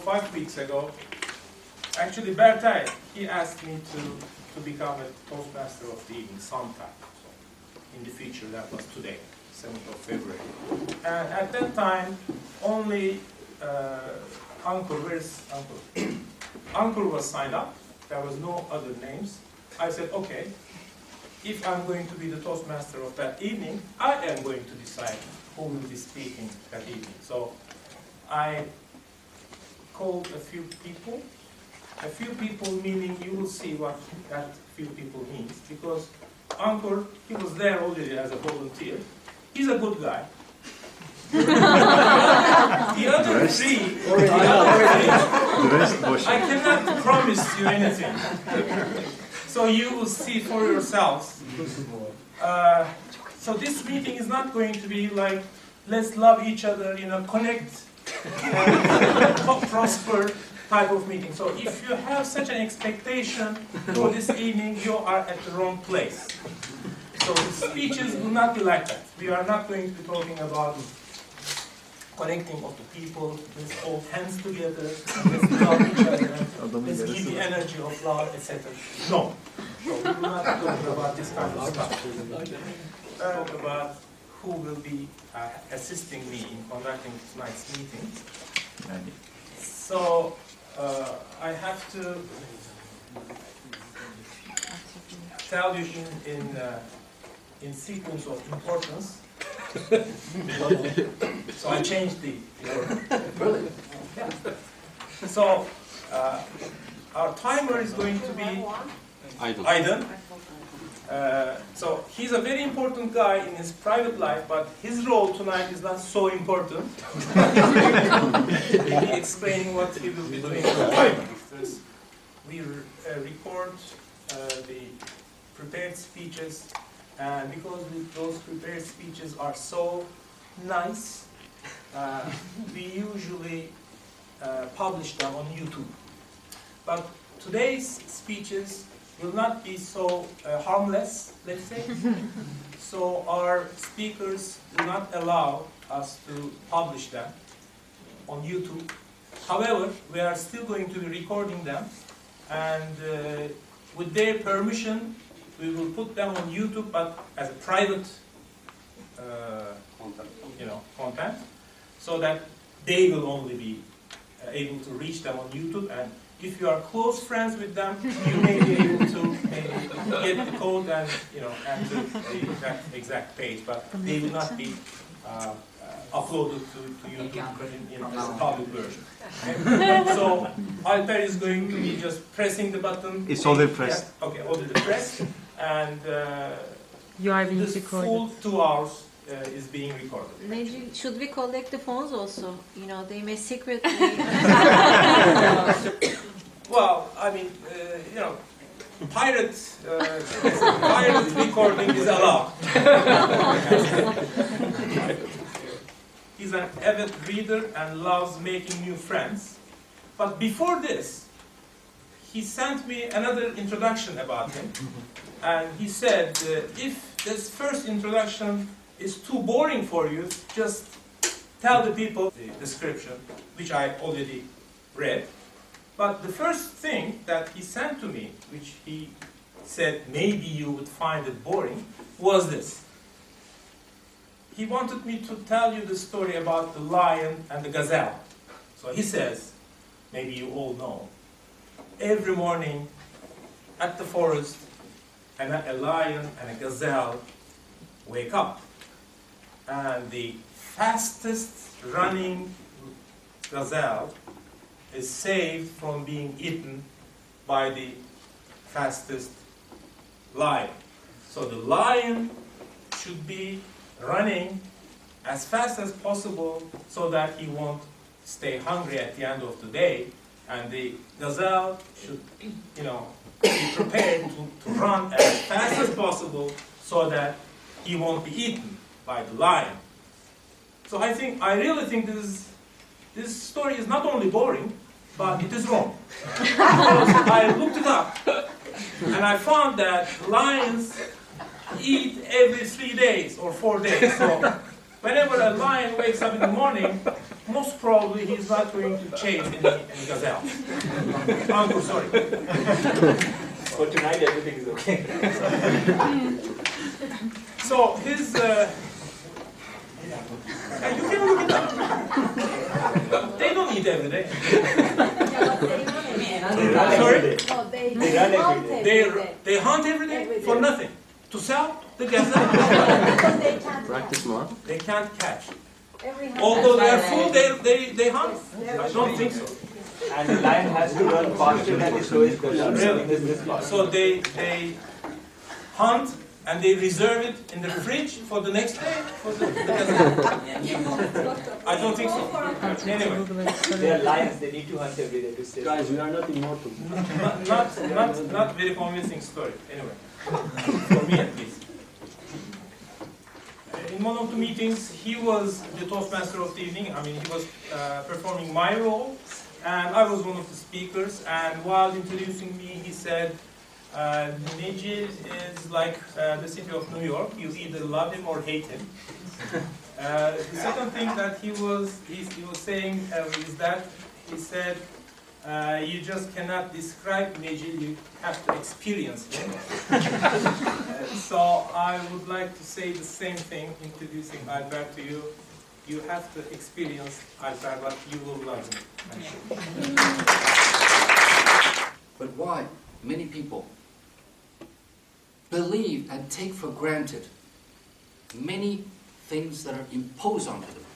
5 weeks ago, actually Bertay, he asked me to become a Toastmaster of the evening sometime. So in the future, that was today, 7th of February. And at that time, only Ankur, where's Ankur? Ankur was signed up. There was no other names. I said, okay, if I'm going to be the Toastmaster of that evening, I am going to decide who will be speaking that evening. So I called a few people meaning you will see what that few people means, because Ankur, he was there already as a volunteer. He's a good guy. The other three, I cannot promise you anything. So you will see for yourselves. So this meeting is not going to be like, let's love each other, connect, prosper type of meeting. So if you have such an expectation for this evening, you are at the wrong place. So the speeches will not be like that. We are not going to be talking about connecting of the people, let's hold hands together, let's love each other, let's give the energy of love, etc. No. So we will not talk about this kind of stuff. Talk about who will be assisting me in conducting tonight's meeting. So I have to tell you in sequence of importance. So I changed the order. Really? Yeah. So our timer is going to be Aydın. So he's a very important guy in his private life, but his role tonight is not so important. He'll be explaining what he will be doing. We record the prepared speeches, and because those prepared speeches are so nice, we usually publish them on YouTube. But today's speeches will not be so harmless, let's say. So our speakers do not allow us to publish them on YouTube. However, we are still going to be recording them, and with their permission, we will put them on YouTube, but as a private, content, so that they will only be able to reach them on YouTube. And if you are close friends with them, you may be able to maybe get the code and enter that exact page, but they will not be uploaded to YouTube, but in as a public version. Okay? So Alper is going to be just pressing the button. It's already pressed. Yeah, okay, already pressed, and you are being this recorded. full 2 hours is being recorded. Maybe should we collect the phones also? They may secretly. Well, I mean, pirate recording is allowed. He's an avid reader and loves making new friends. But before this, he sent me another introduction about him. And he said, if this first introduction is too boring for you, just tell the people the description, which I already read. But the first thing that he sent to me, which he said maybe you would find it boring, was this. He wanted me to tell you the story about the lion and the gazelle. So he says, maybe you all know, every morning at the forest, a lion and a gazelle wake up. And the fastest running gazelle is saved from being eaten by the fastest lion. So the lion should be running as fast as possible so that he won't stay hungry at the end of the day, and the gazelle should, be prepared to run as fast as possible so that he won't be eaten by the lion. So I really think this story is not only boring, but it is wrong. Because I looked it up, and I found that lions eat every 3 days or 4 days. So whenever a lion wakes up in the morning, most probably he's not going to chase any gazelle. Ankur, sorry. For tonight, everything is okay. So his, you can look it up. They don't eat every day. Sorry? No, they They run every hunt day. every day. They hunt every day for nothing. To sell the gazelle. Because they can't Practice catch. more. They can't catch. Every hunt. Although they are full, they hunt. I don't think so. And the lion has to run faster than the slowest gazelle. Really? This fast. So they hunt and they reserve it in the fridge for the next day for the gazelle. I don't think so. Anyway, They are lions, they need to hunt every day to stay. Guys, we are not immortal. not very convincing story. Anyway, for me at least. In one of the meetings, he was the Toastmaster of the evening. I mean, he was performing my role, and I was one of the speakers. And while introducing me, he said, Nijil is like the city of New York. You either love him or hate him. The second thing that he was saying is that he said, you just cannot describe Nijil, you have to experience him. So I would like to say the same thing, introducing Alper to you. You have to experience Alper, but you will love him, I'm sure. But why many people believe and take for granted many things that are imposed onto them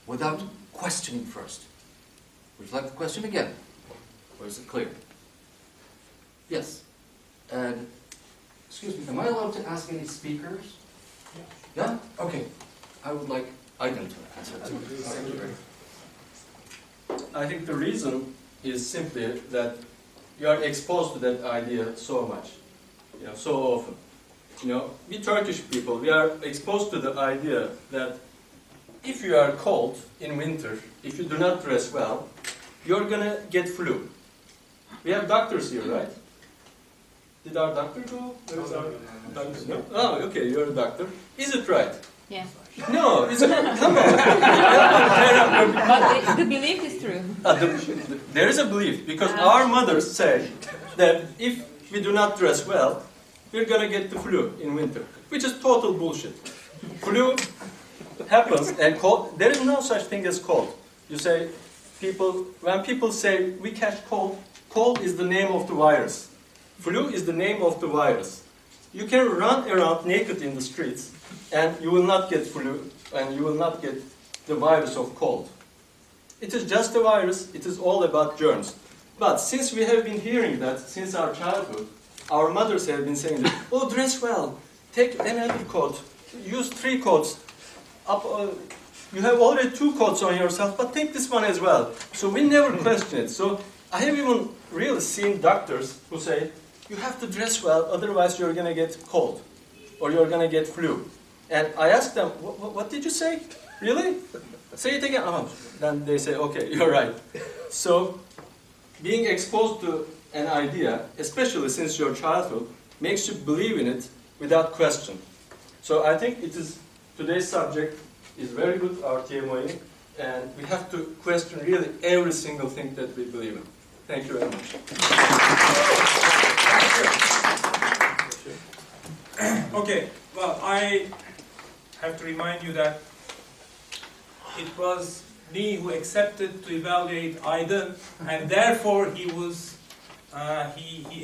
without questioning first? Would you like the question again? Or is it clear? Yes. And, excuse me, am I allowed to ask any speakers? Yeah? Okay. I would like Aydın to answer that. I think the reason is simply that you are exposed to that idea so much, so often. We Turkish people, we are exposed to the idea that if you are cold in winter, if you do not dress well, you're gonna get flu. We have doctors here, right? Did our doctor go? Where is our doctor? No? Oh, okay, you're a doctor. Is it right? Yeah. No, it's not. Come on. But the belief is true. There is a belief, because our mothers say that if we do not dress well, we're gonna get the flu in winter, which is total bullshit. Flu happens, and cold, there is no such thing as cold. You say, when people say we catch cold, cold is the name of the virus. Flu is the name of the virus. You can run around naked in the streets, and you will not get flu, and you will not get the virus of cold. It is just a virus, it is all about germs. But since we have been hearing that since our childhood, our mothers have been saying that, oh, dress well, take another coat, use 3 coats, you have already 2 coats on yourself, but take this one as well. So we never question it. So I have even really seen doctors who say, you have to dress well, otherwise you're going to get cold, or you're going to get flu. And I ask them, what did you say? Really? Say it again. Oh, then they say, okay, you're right. So being exposed to an idea, especially since your childhood, makes you believe in it without question. So I think today's subject is very good, our TMOing, and we have to question really every single thing that we believe in. Thank you very much. Okay, well, I have to remind you that it was me who accepted to evaluate Aydın, and therefore he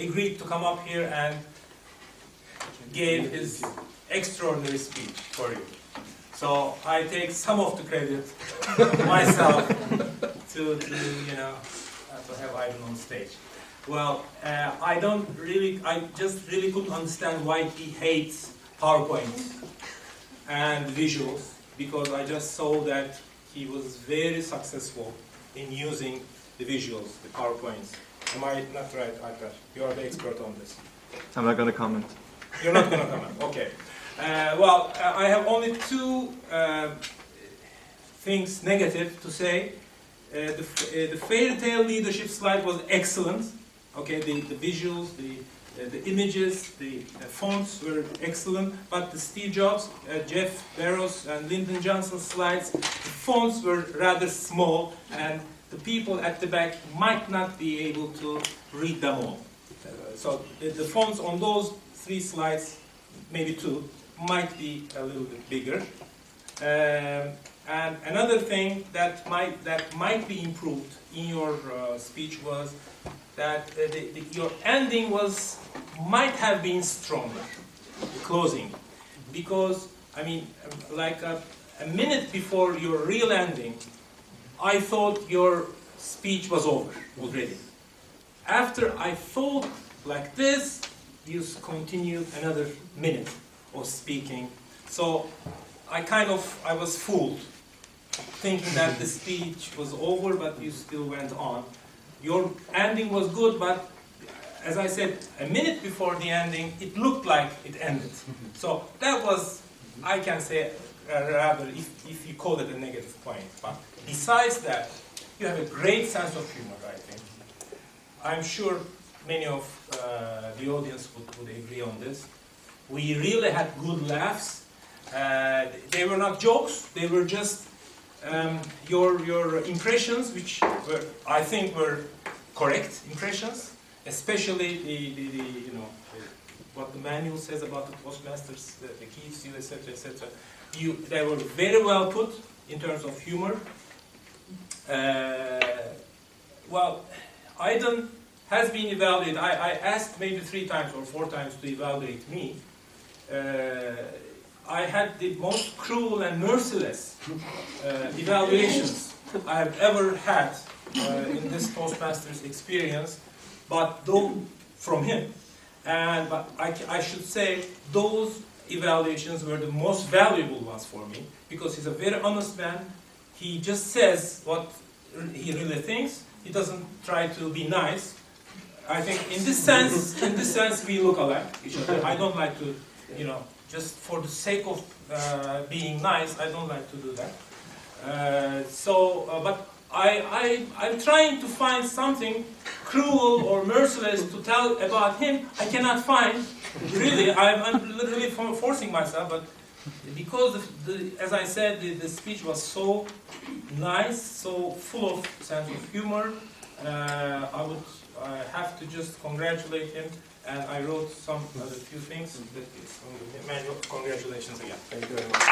agreed to come up here and gave his extraordinary speech for you. So I take some of the credit myself to have Aydın on stage. Well, I just really couldn't understand why he hates PowerPoint and visuals, because I just saw that he was very successful in using the visuals, the PowerPoints. Am I not right, Alper? You are the expert on this. I'm not going to comment. You're not going to comment, okay. I have only 2 things negative to say. The fairy tale leadership slide was excellent. Okay, the visuals, the the images, the fonts were excellent, but the Steve Jobs, Jeff Bezos, and Lyndon Johnson slides, the fonts were rather small, and the people at the back might not be able to read them all. So the fonts on those 3 slides, maybe 2, might be a little bit bigger. And another thing that might be improved in your speech was that your ending might have been stronger, the closing, because I mean, like a minute before your real ending, I thought your speech was over already. After I thought like this, you continued another minute of speaking. So I was fooled, thinking that the speech was over, but you still went on. Your ending was good, but as I said, a minute before the ending, it looked like it ended. So that was, I can say, rather, if you call it a negative point. But besides that, you have a great sense of humor, I think. I'm sure many of the audience would agree on this. We really had good laughs. They were not jokes, they were just your impressions, which I think were correct impressions, especially what the manual says about the Toastmasters, the keys, etc., etc. They were very well put in terms of humor. Well, Aydın has been evaluated. I asked maybe 3 times or 4 times to evaluate me. I had the most cruel and merciless evaluations I have ever had in this Toastmasters experience, but though from him. But I should say those evaluations were the most valuable ones for me, because he's a very honest man. He just says what he really thinks. He doesn't try to be nice. I think in this sense, we look alike each other. I don't like to, just for the sake of being nice, I don't like to do that. But I'm trying to find something cruel or merciless to tell about him. I cannot find. Really, I'm literally forcing myself, but because as I said, the speech was so nice, so full of sense of humor, I would have to just congratulate him, and I wrote some other few things. That is on the manual. Congratulations again. Thank you very much.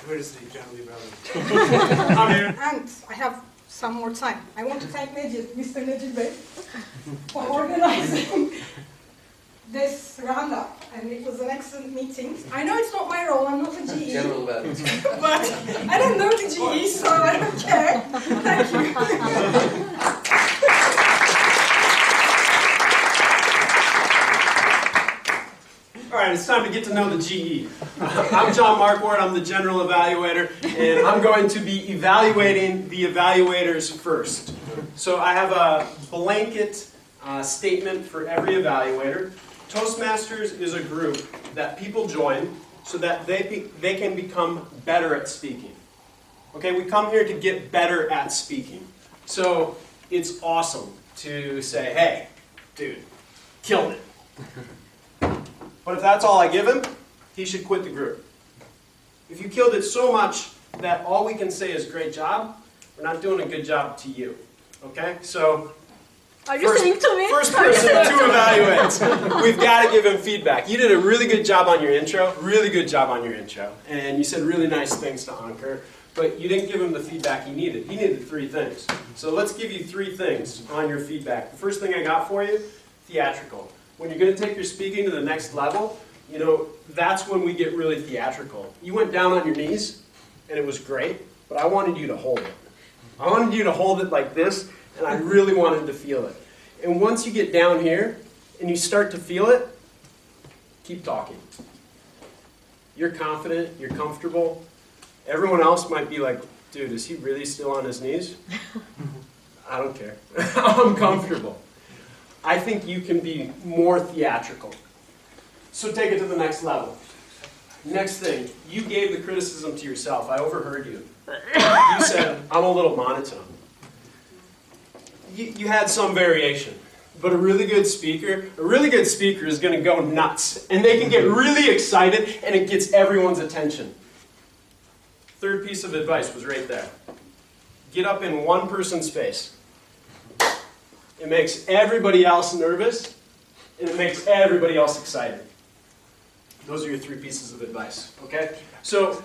Where is the general evaluator? I'm here. And I have some more time. I want to thank Mr. Necip Bey for organizing this roundup, and it was an excellent meeting. I know it's not my role, I'm not a GE. General value. But I don't know the GE, so I don't care. Thank you. All right, it's time to get to know the GE. I'm John Markward, I'm the General Evaluator, and I'm going to be evaluating the evaluators first. So I have a blanket statement for every evaluator. Toastmasters is a group that people join so that they can become better at speaking. Okay, we come here to get better at speaking. So it's awesome to say, hey, dude, killed it. But if that's all I give him, he should quit the group. If you killed it so much that all we can say is great job, we're not doing a good job to you. Okay? So Are you saying to me? first person to evaluate. We've got to give him feedback. You did a really good job on your intro, really good job on your intro. And you said really nice things to Ankur, but you didn't give him the feedback he needed. He needed 3 things. So let's give you 3 things on your feedback. The first thing I got for you, theatrical. When you're going to take your speaking to the next level, that's when we get really theatrical. You went down on your knees, and it was great, but I wanted you to hold it. I wanted you to hold it like this, and I really wanted to feel it. And once you get down here, and you start to feel it, keep talking. You're confident, you're comfortable. Everyone else might be like, dude, is he really still on his knees? I don't care. I'm comfortable. I think you can be more theatrical. So take it to the next level. Next thing, you gave the criticism to yourself. I overheard you. You said, I'm a little monotone. you had some variation. But a really good speaker is going to go nuts. And they can get really excited, and it gets everyone's attention. Third piece of advice was right there. Get up in one person's face. It makes everybody else nervous, and it makes everybody else excited. Those are your 3 pieces of advice, okay? So,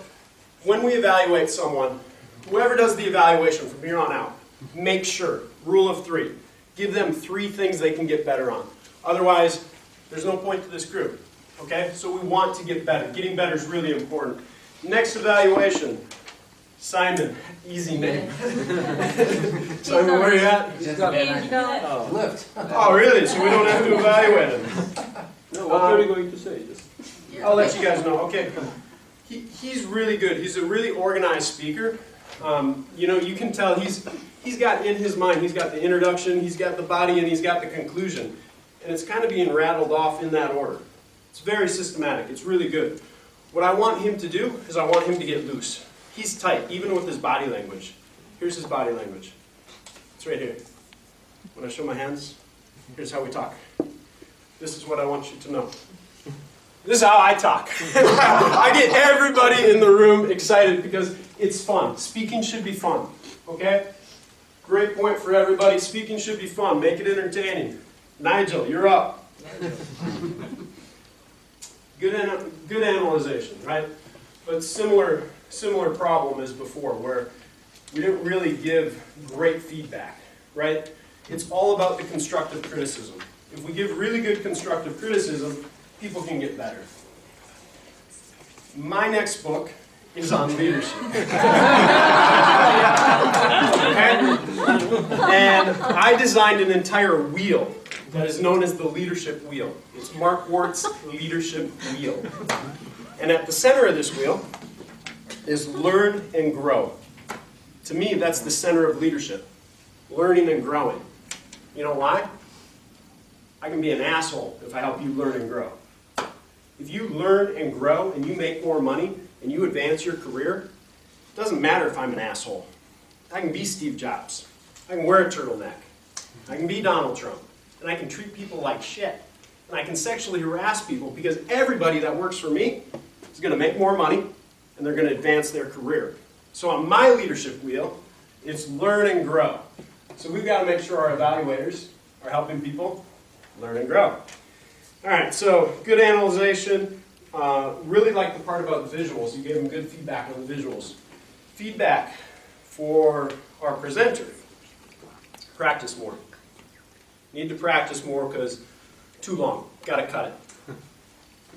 when we evaluate someone, whoever does the evaluation from here on out, make sure, rule of 3, give them 3 things they can get better on. Otherwise, there's no point to this group, okay? So we want to get better. Getting better is really important. Next evaluation, Simon, easy name. Simon, where are you at? Lift. Oh, really? So we don't have to evaluate him. No, what are you going to say? Just... I'll let you guys know. Okay. He's really good. He's a really organized speaker. You know, you can tell he's got in his mind, he's got the introduction, he's got the body, and he's got the conclusion. And it's kind of being rattled off in that order. It's very systematic. It's really good. What I want him to do is I want him to get loose. He's tight, even with his body language. Here's his body language. It's right here. When I show my hands, here's how we talk. This is what I want you to know. This is how I talk. I get everybody in the room excited because it's fun. Speaking should be fun, okay? Great point for everybody. Speaking should be fun. Make it entertaining. Nigel, you're up. Good analyzation, right? But similar problem as before, where we didn't really give great feedback, right? It's all about the constructive criticism. If we give really good constructive criticism, people can get better. My next book is on leadership. Okay? And I designed an entire wheel that is known as the leadership wheel. It's Mark Wort's leadership wheel. And at the center of this wheel is learn and grow. To me, that's the center of leadership. Learning and growing. You know why? I can be an asshole if I help you learn and grow. If you learn and grow and you make more money and you advance your career, it doesn't matter if I'm an asshole. I can be Steve Jobs. I can wear a turtleneck. I can be Donald Trump. And I can treat people like shit. And I can sexually harass people because everybody that works for me is going to make more money and they're going to advance their career. So on my leadership wheel, it's learn and grow. So we've got to make sure our evaluators are helping people learn and grow. All right, so good analyzation. Really like the part about the visuals. You gave them good feedback on the visuals. Feedback for our presenter. Practice more. Need to practice more because too long. Got to cut it.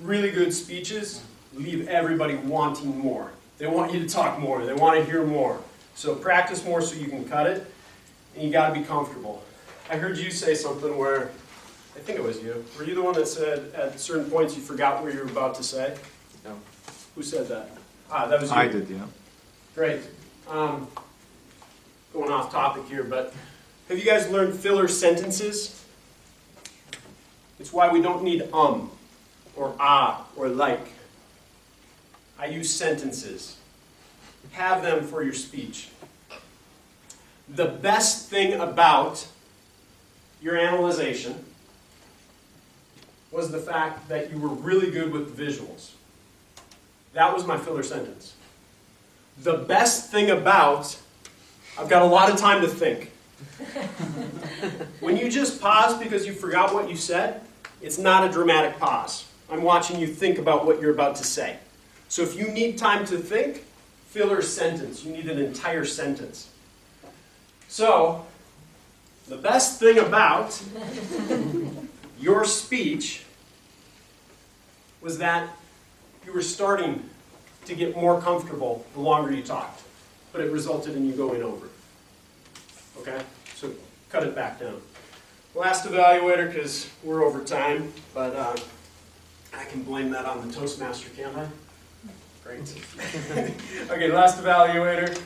Really good speeches leave everybody wanting more. They want you to talk more. They want to hear more. So practice more so you can cut it. And you got to be comfortable. I heard you say something where, I think it was you. Were you the one that said at certain points you forgot what you were about to say? No. Who said that? That was you. I did, yeah. Great. Going off topic here, but have you guys learned filler sentences? It's why we don't need or or like. I use sentences. Have them for your speech. The best thing about your analyzation was the fact that you were really good with the visuals. That was my filler sentence. The best thing about, I've got a lot of time to think. When you just pause because you forgot what you said, it's not a dramatic pause. I'm watching you think about what you're about to say. So if you need time to think, filler sentence. You need an entire sentence. So, the best thing about your speech was that you were starting to get more comfortable the longer you talked, but it resulted in you going over. Okay? So cut it back down. Last evaluator, because we're over time, but I can blame that on the Toastmaster, can't I? Great. Okay, last evaluator.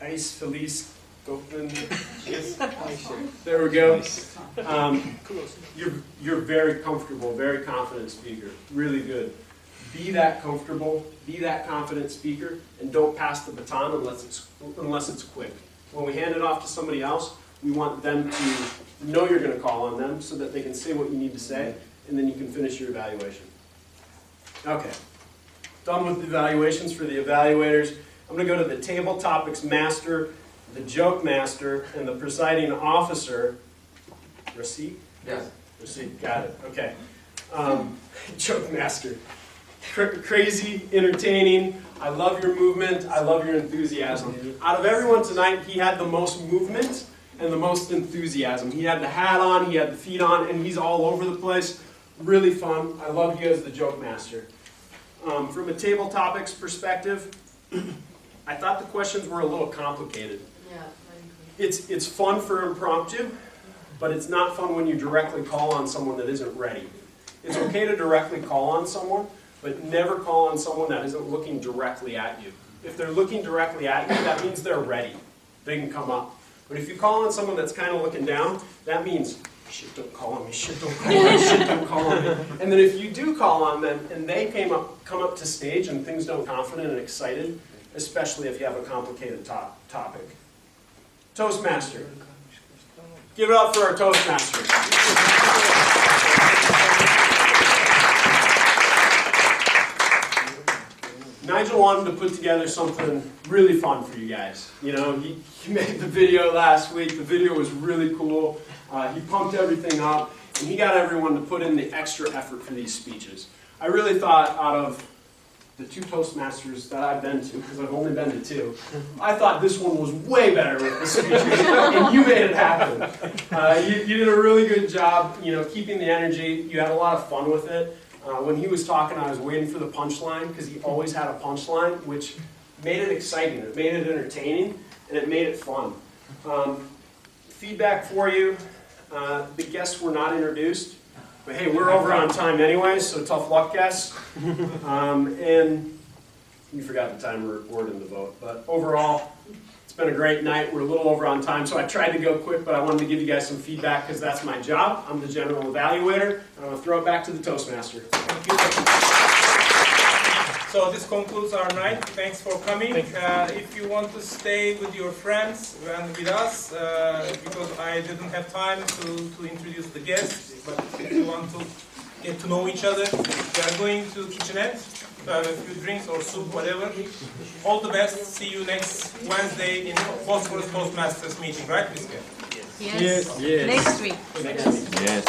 Ice Felice Goffman. Yes. There we go. You're very comfortable, very confident speaker. Really good. Be that comfortable, be that confident speaker, and don't pass the baton unless it's quick. when we hand it off to somebody else, we want them to know you're going to call on them so that they can say what you need to say, and then you can finish your evaluation. Okay, done with the evaluations for the evaluators. I'm going to go to the table topics master, the joke master, and the presiding officer. Receipt? Yes. Receipt, got it, okay. Joke master. Crazy, entertaining. I love your movement. I love your enthusiasm. Out of everyone tonight, he had the most movement and the most enthusiasm. He had the hat on, he had the feet on, and he's all over the place. Really fun. I love you as the joke master. From a table topics perspective, I thought the questions were a little complicated. Yeah. It's fun for impromptu, but it's not fun when you directly call on someone that isn't ready. It's okay to directly call on someone, but never call on someone that isn't looking directly at you. If they're looking directly at you, that means they're ready. They can come up. But if you call on someone that's kind of looking down, that means, shit, don't call on me, shit, don't call on me, shit, don't call on me. And then if you do call on them and they come up to stage and things don't confident and excited, especially if you have a complicated topic. Toastmaster. Give it up for our Toastmasters. Nigel wanted to put together something really fun for you guys. You know, he made the video last week. The video was really cool. He pumped everything up, and he got everyone to put in the extra effort for these speeches. I really thought out of the 2 Toastmasters that I've been to, because I've only been to 2, I thought this one was way better with the speeches, and you made it happen. You did a really good job, you know, keeping the energy. You had a lot of fun with it. When he was talking, I was waiting for the punchline, because he always had a punchline, which made it exciting, it made it entertaining, and it made it fun. Feedback for you, the guests were not introduced, but hey, we're over on time anyway, so tough luck, guests. And you forgot the time word in the vote, but overall, it's been a great night. We're a little over on time, so I tried to go quick, but I wanted to give you guys some feedback because that's my job. I'm the general evaluator, and I'm going to throw it back to the Toastmaster. Thank you. So this concludes our night. Thanks for coming. If you want to stay with your friends and with us, because I didn't have time to introduce the guests, but if you want to get to know each other, we are going to kitchenette, a few drinks or soup, whatever. All the best. See you next Wednesday in Phosphorus Toastmasters meeting, right, Miss Kim? Yes. Next week. Next week. Yes.